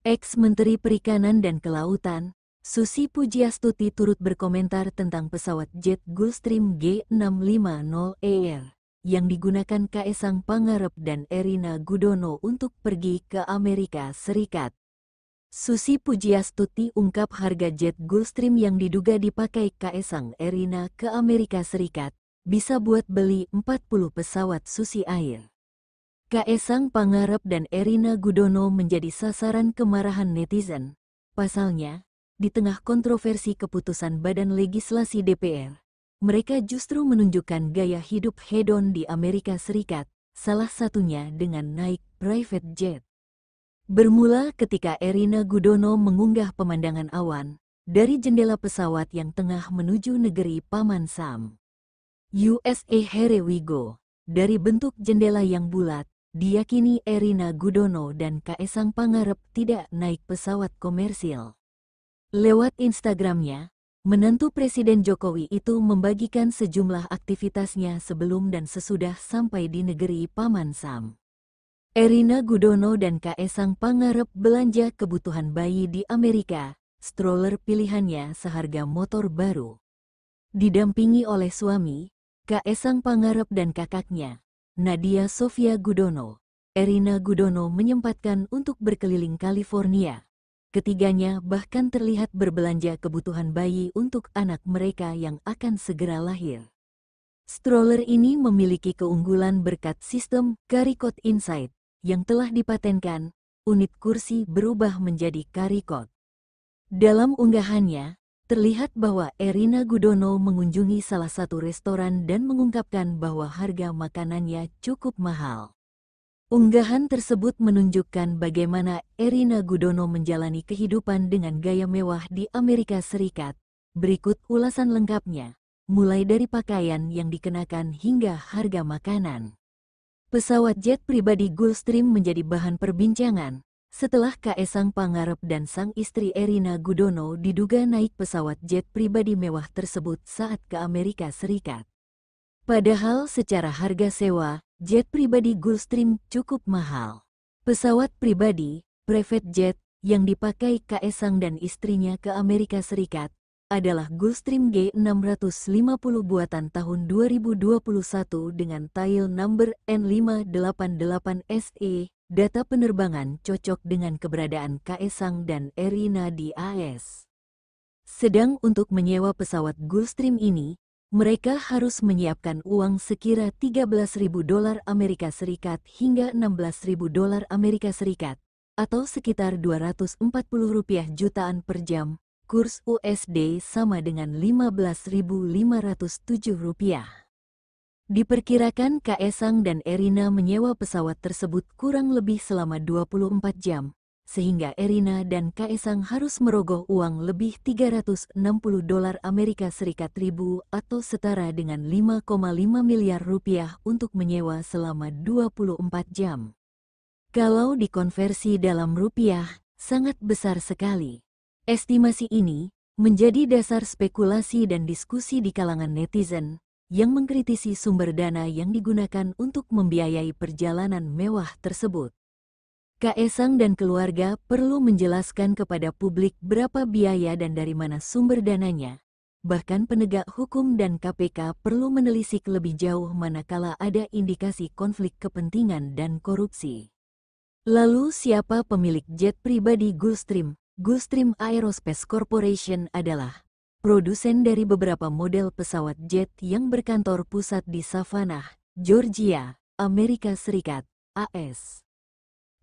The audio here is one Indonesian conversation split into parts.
Ex-Menteri Perikanan dan Kelautan, Susi Pujiastuti turut berkomentar tentang pesawat jet Gulfstream G650ER yang digunakan Kaesang Pangarep dan Erina Gudono untuk pergi ke Amerika Serikat. Susi Pujiastuti ungkap harga jet Gulfstream yang diduga dipakai Kaesang Erina ke Amerika Serikat bisa buat beli 40 pesawat Susi Air. Kaesang Pangarep dan Erina Gudono menjadi sasaran kemarahan netizen. Pasalnya, di tengah kontroversi keputusan Badan Legislasi DPR, mereka justru menunjukkan gaya hidup hedon di Amerika Serikat, salah satunya dengan naik private jet. Bermula ketika Erina Gudono mengunggah pemandangan awan dari jendela pesawat yang tengah menuju negeri Paman Sam. USA Here we go. Dari bentuk jendela yang bulat, diyakini Erina Gudono dan Kaesang Pangarep tidak naik pesawat komersil. Lewat Instagramnya, menantu Presiden Jokowi itu membagikan sejumlah aktivitasnya sebelum dan sesudah sampai di negeri Paman Sam. Erina Gudono dan Kaesang Pangarep belanja kebutuhan bayi di Amerika, stroller pilihannya seharga motor baru. Didampingi oleh suami, Kaesang Pangarep dan kakaknya, Nadia Sofia Gudono, Erina Gudono menyempatkan untuk berkeliling California. Ketiganya bahkan terlihat berbelanja kebutuhan bayi untuk anak mereka yang akan segera lahir. Stroller ini memiliki keunggulan berkat sistem Caricot Inside yang telah dipatenkan, unit kursi berubah menjadi Caricot. Dalam unggahannya, terlihat bahwa Erina Gudono mengunjungi salah satu restoran dan mengungkapkan bahwa harga makanannya cukup mahal. Unggahan tersebut menunjukkan bagaimana Erina Gudono menjalani kehidupan dengan gaya mewah di Amerika Serikat. Berikut ulasan lengkapnya, mulai dari pakaian yang dikenakan hingga harga makanan. Pesawat jet pribadi Gulfstream menjadi bahan perbincangan setelah Kaesang Pangarep dan sang istri Erina Gudono diduga naik pesawat jet pribadi mewah tersebut saat ke Amerika Serikat. Padahal secara harga sewa, jet pribadi Gulfstream cukup mahal. Pesawat pribadi, private jet, yang dipakai Kaesang dan istrinya ke Amerika Serikat adalah Gulfstream G650 buatan tahun 2021 dengan tail number N588SE. Data penerbangan cocok dengan keberadaan Kaesang dan Erina di AS. Sedang untuk menyewa pesawat Gulfstream ini, mereka harus menyiapkan uang sekira $13.000 Amerika Serikat hingga $16.000 Amerika Serikat, atau sekitar Rp240 jutaan per jam. Kurs USD sama dengan Rp15.507. Diperkirakan Kaesang dan Erina menyewa pesawat tersebut kurang lebih selama 24 jam, sehingga Erina dan Kaesang harus merogoh uang lebih $360 Amerika Serikat atau setara dengan Rp5,5 miliar untuk menyewa selama 24 jam. Kalau dikonversi dalam rupiah, sangat besar sekali. Estimasi ini menjadi dasar spekulasi dan diskusi di kalangan netizen yang mengkritisi sumber dana yang digunakan untuk membiayai perjalanan mewah tersebut. Kaesang dan keluarga perlu menjelaskan kepada publik berapa biaya dan dari mana sumber dananya. Bahkan penegak hukum dan KPK perlu menelisik lebih jauh manakala ada indikasi konflik kepentingan dan korupsi. Lalu siapa pemilik jet pribadi Gulfstream? Gulfstream Aerospace Corporation adalah produsen dari beberapa model pesawat jet yang berkantor pusat di Savannah, Georgia, Amerika Serikat, AS.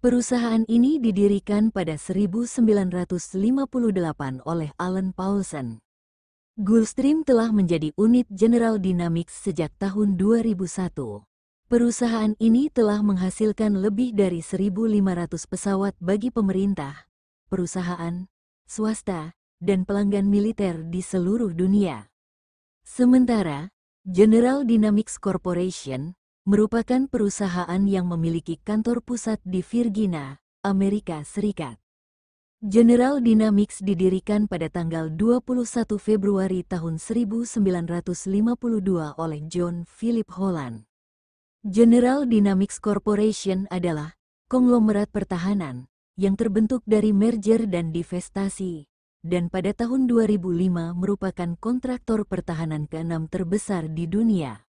Perusahaan ini didirikan pada 1958 oleh Alan Paulson. Gulfstream telah menjadi unit General Dynamics sejak tahun 2001. Perusahaan ini telah menghasilkan lebih dari 1.500 pesawat bagi pemerintah, perusahaan, swasta, dan pelanggan militer di seluruh dunia. Sementara, General Dynamics Corporation merupakan perusahaan yang memiliki kantor pusat di Virginia, Amerika Serikat. General Dynamics didirikan pada tanggal 21 Februari tahun 1952 oleh John Philip Holland. General Dynamics Corporation adalah konglomerat pertahanan yang terbentuk dari merger dan divestasi, dan pada tahun 2005 merupakan kontraktor pertahanan ke-6 terbesar di dunia.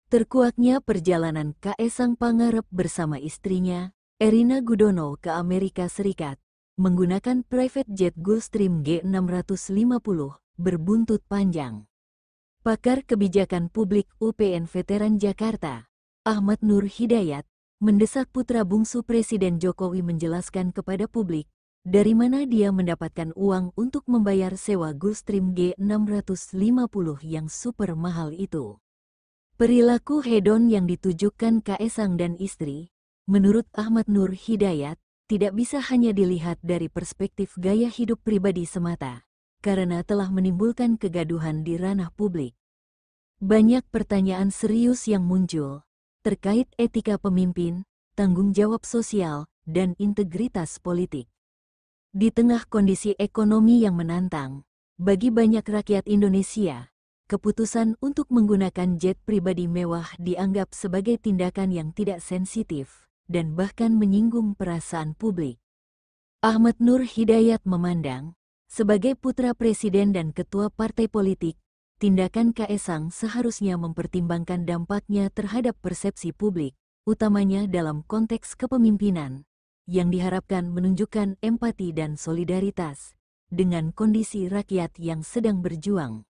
Terkuaknya perjalanan Kaesang Pangarep bersama istrinya, Erina Gudono, ke Amerika Serikat, menggunakan private jet Gulfstream G650, berbuntut panjang. Pakar Kebijakan Publik UPN Veteran Jakarta, Ahmad Nur Hidayat, mendesak putra bungsu Presiden Jokowi menjelaskan kepada publik dari mana dia mendapatkan uang untuk membayar sewa Gulfstream G650 yang super mahal itu. Perilaku hedon yang ditujukan Kaesang dan istri, menurut Ahmad Nur Hidayat, tidak bisa hanya dilihat dari perspektif gaya hidup pribadi semata, karena telah menimbulkan kegaduhan di ranah publik. Banyak pertanyaan serius yang muncul terkait etika pemimpin, tanggung jawab sosial, dan integritas politik. Di tengah kondisi ekonomi yang menantang, bagi banyak rakyat Indonesia, keputusan untuk menggunakan jet pribadi mewah dianggap sebagai tindakan yang tidak sensitif dan bahkan menyinggung perasaan publik. Ahmad Nur Hidayat memandang, sebagai putra presiden dan ketua partai politik, tindakan Kaesang seharusnya mempertimbangkan dampaknya terhadap persepsi publik, utamanya dalam konteks kepemimpinan, yang diharapkan menunjukkan empati dan solidaritas dengan kondisi rakyat yang sedang berjuang.